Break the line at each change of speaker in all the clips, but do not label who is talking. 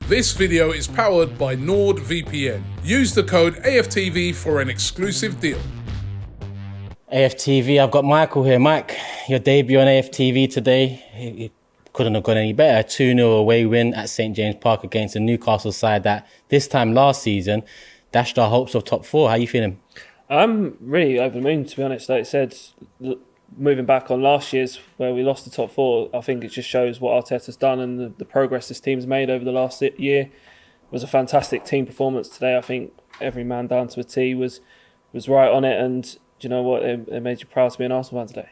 This video is powered by NordVPN. Use the code AFTV for an exclusive deal.
AFTV, I've got Michael here. Mike, your debut on AFTV today. It couldn't have gone any better. A 2-0 away win at St James Park against the Newcastle side that this time last season dashed our hopes of top four. How are you feeling?
I'm really over the moon, to be honest. Like I said, moving back on last year's where we lost the top four, I think it just shows what Arteta's done and the progress this team's made over the last year. It was a fantastic team performance today. I think every man down to a T was right on it, and do you know what? It made you proud to be an Arsenal fan today.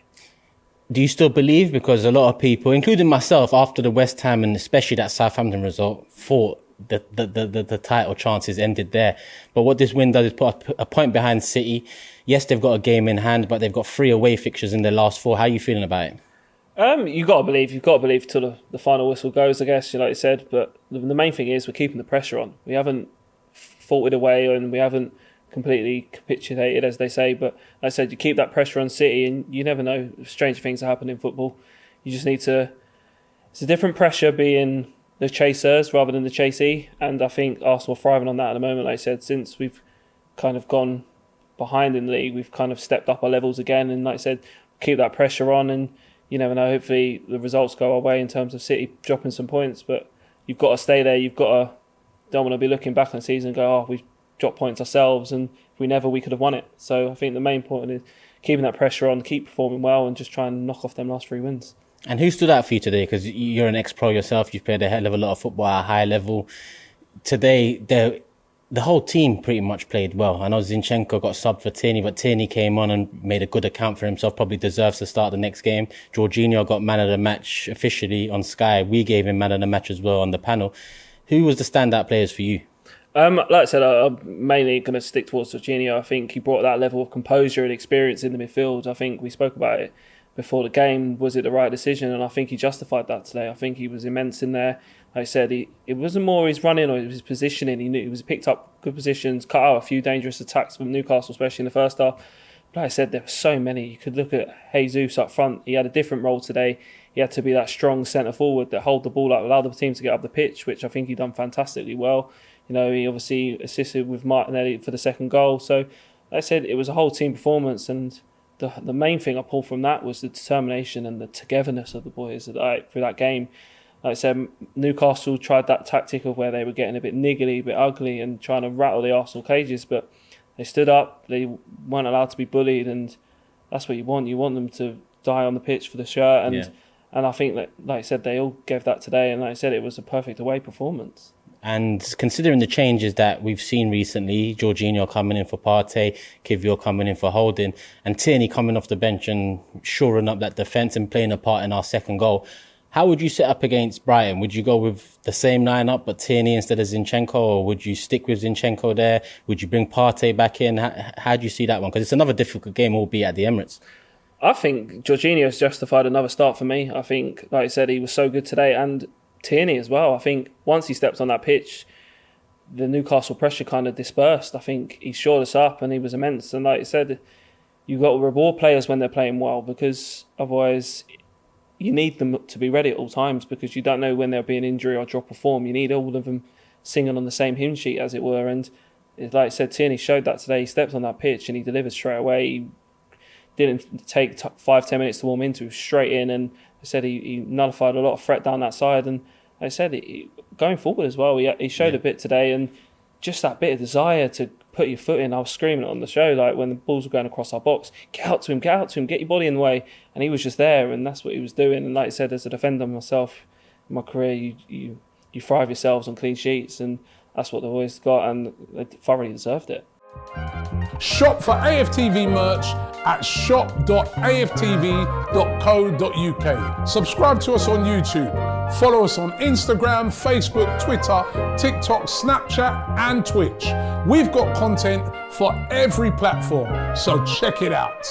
Do you still believe? Because a lot of people, including myself, after the West Ham and especially that Southampton result, thought the title chances ended there. But what this win does is put a point behind City. Yes, they've got a game in hand, but they've got 3 away fixtures in their last 4. How are you feeling about it?
You've got to believe till the final whistle goes, I guess, like you said. But the main thing is we're keeping the pressure on. We haven't fought it away and we haven't completely capitulated, as they say. But like I said, you keep that pressure on City and you never know. Strange things happen in football. You just need to... It's a different pressure being the chasers rather than the chasee. And I think Arsenal are thriving on that at the moment. Like I said, since we've kind of gone behind in the league, we've kind of stepped up our levels again. And like I said, keep that pressure on and you never know, hopefully the results go our way in terms of City dropping some points. But you've got to stay there. Don't want to be looking back on the season and go, oh, we've dropped points ourselves and if we could have won it. So I think the main point is keeping that pressure on, keep performing well and just try and knock off them last 3 wins. And
who stood out for you today? Because you're an ex-pro yourself. You've played a hell of a lot of football at a high level. Today, the whole team pretty much played well. I know Zinchenko got subbed for Tierney, but Tierney came on and made a good account for himself, probably deserves to start the next game. Jorginho got man of the match officially on Sky. We gave him man of the match as well on the panel. Who was the standout players for you?
Like I said, I'm mainly going to stick towards Jorginho. I think he brought that level of composure and experience in the midfield. I think we spoke about it before the game. Was it the right decision? And I think he justified that today. I think he was immense in there. Like I said, it wasn't more his running or his positioning. He knew he was picked up good positions, cut out a few dangerous attacks from Newcastle, especially in the first half. But like I said, there were so many. You could look at Jesus up front. He had a different role today. He had to be that strong centre forward that hold the ball up, allow the team to get up the pitch, which I think he done fantastically well. You know, he obviously assisted with Martinelli for the second goal. So, like I said, it was a whole team performance, and the main thing I pulled from that was the determination and the togetherness of the boys through that game. Like I said, Newcastle tried that tactic of where they were getting a bit niggly, a bit ugly, and trying to rattle the Arsenal cages, but they stood up. They weren't allowed to be bullied, and that's what you want. You want them to die on the pitch for the shirt, and I think that, like I said, they all gave that today, and like I said, it was a perfect away performance.
And considering the changes that we've seen recently, Jorginho coming in for Partey, Kiwior coming in for Holding, and Tierney coming off the bench and shoring up that defence and playing a part in our second goal, how would you set up against Brighton? Would you go with the same lineup but Tierney instead of Zinchenko, or would you stick with Zinchenko there? Would you bring Partey back in? How do you see that one? Because it's another difficult game, albeit at the Emirates.
I think Jorginho's justified another start for me. I think, like I said, he was so good today, and Tierney as well. I think once he stepped on that pitch, the Newcastle pressure kind of dispersed. I think he shored us up and he was immense. And like I said, you've got to reward players when they're playing well, because otherwise you need them to be ready at all times, because you don't know when there'll be an injury or drop of form. You need all of them singing on the same hymn sheet, as it were. And like I said, Tierney showed that today. He stepped on that pitch and he delivered straight away. He didn't take 5-10 minutes to warm into, straight in, and I said he nullified a lot of threat down that side. And like I said, going forward as well, he showed a bit today, and just that bit of desire to put your foot in. I was screaming it on the show, like when the balls were going across our box, get out to him, get your body in the way. And he was just there, and that's what he was doing. And like I said, as a defender myself in my career, you thrive yourselves on clean sheets, and that's what the boys got, and they thoroughly deserved it.
Shop for AFTV merch at shop.aftv.co.uk. Subscribe to us on YouTube. Follow us on Instagram, Facebook, Twitter, TikTok, Snapchat and Twitch. We've got content for every platform, so check it out.